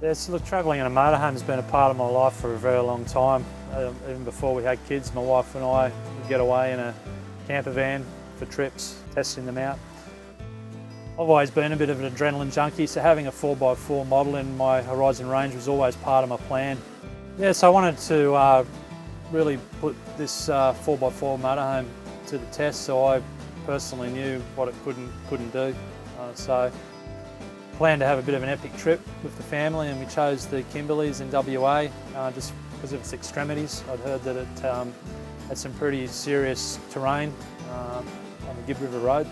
Yes, look, travelling in a motorhome has been a part of my life for a very long time. Even before we had kids, my wife and I would get away in a camper van for trips, testing them out. I've always been a bit of an adrenaline junkie, so having a 4x4 model in my horizon range was always part of my plan. Yeah, so I wanted to really put this 4x4 motorhome to the test, so I personally knew what it couldn't do. So planned to have a bit of an epic trip with the family, and we chose the Kimberleys in WA just because of its extremities. I'd heard that it had some pretty serious terrain on the Gibb River Road.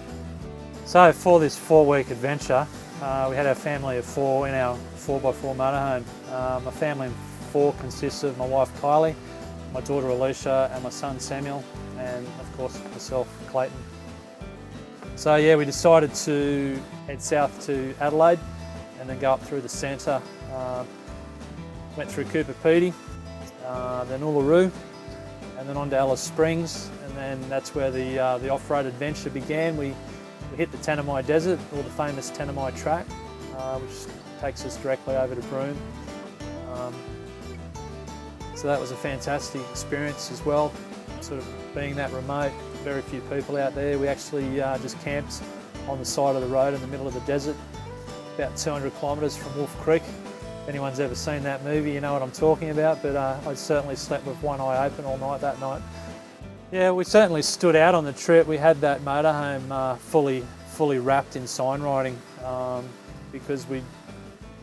So for this 4-week adventure, we had our family of 4 in our 4x4 motorhome. My family of 4 consists of my wife Kylie, my daughter Alicia and my son Samuel, and of course myself, Clayton. So yeah, we decided to head south to Adelaide and then go up through the centre. Went through Cooper Pedy, then Uluru, and then on to Alice Springs, and then that's where the off-road adventure began. We hit the Tanami Desert, or the famous Tanami track, which takes us directly over to Broome. So that was a fantastic experience as well, sort of being that remote, very few people out there. We actually just camped on the side of the road in the middle of the desert, about 200 kilometres from Wolf Creek. If anyone's ever seen that movie, you know what I'm talking about, but I certainly slept with one eye open all night that night. Yeah, we certainly stood out on the trip. We had that motorhome fully wrapped in sign writing because we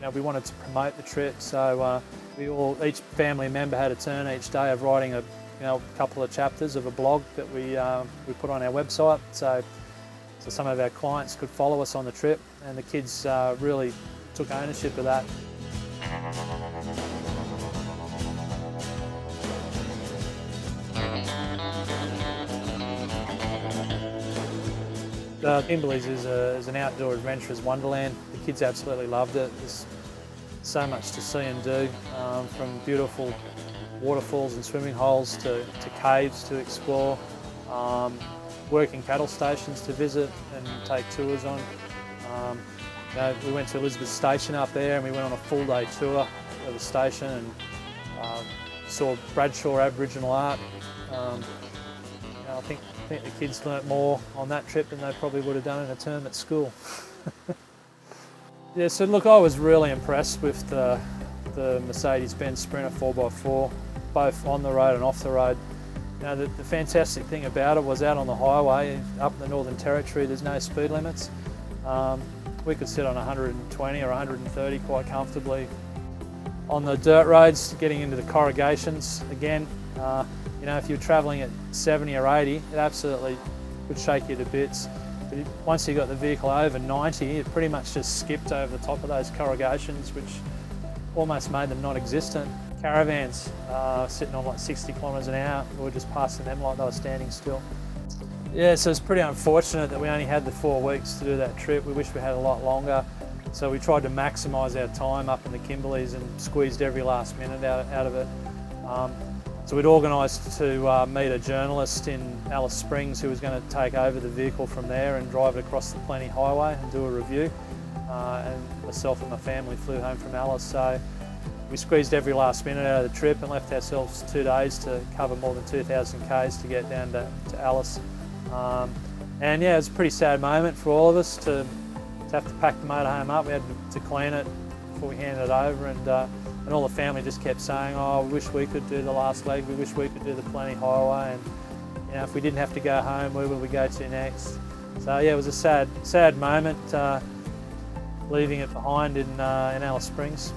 wanted to promote the trip. So each family member had a turn each day of writing a couple of chapters of a blog that we put on our website. So some of our clients could follow us on the trip, and the kids really took ownership of that. Kimberleys is an outdoor adventurous wonderland. The kids absolutely loved it. There's so much to see and do, from beautiful waterfalls and swimming holes to caves to explore, working cattle stations to visit and take tours on. We went to Elizabeth Station up there, and we went on a full-day tour of the station and saw Bradshaw Aboriginal art. I think the kids learnt more on that trip than they probably would have done in a term at school. Yeah, so look, I was really impressed with the Mercedes Benz Sprinter 4x4, both on the road and off the road. The fantastic thing about it was out on the highway, up in the Northern Territory, there's no speed limits. We could sit on 120 or 130 quite comfortably. On the dirt roads, getting into the corrugations, again, if you're travelling at 70 or 80, it absolutely would shake you to bits. But once you got the vehicle over 90, it pretty much just skipped over the top of those corrugations, which almost made them non-existent. Caravans sitting on like 60 kilometres an hour, we were just passing them like they were standing still. Yeah, so it's pretty unfortunate that we only had the 4 weeks to do that trip. We wish we had a lot longer. So we tried to maximise our time up in the Kimberleys and squeezed every last minute out of it. So we'd organised to meet a journalist in Alice Springs who was going to take over the vehicle from there and drive it across the Plenty Highway and do a review. And myself and my family flew home from Alice. So we squeezed every last minute out of the trip and left ourselves 2 days to cover more than 2,000 k's to get down to Alice. And yeah, it was a pretty sad moment for all of us to have to pack the motorhome up. We had to clean it before we handed it over, and all the family just kept saying, "Oh, we wish we could do the last leg. We wish we could do the Plenty Highway, and if we didn't have to go home, where would we go to next?" So yeah, it was a sad moment leaving it behind in Alice Springs.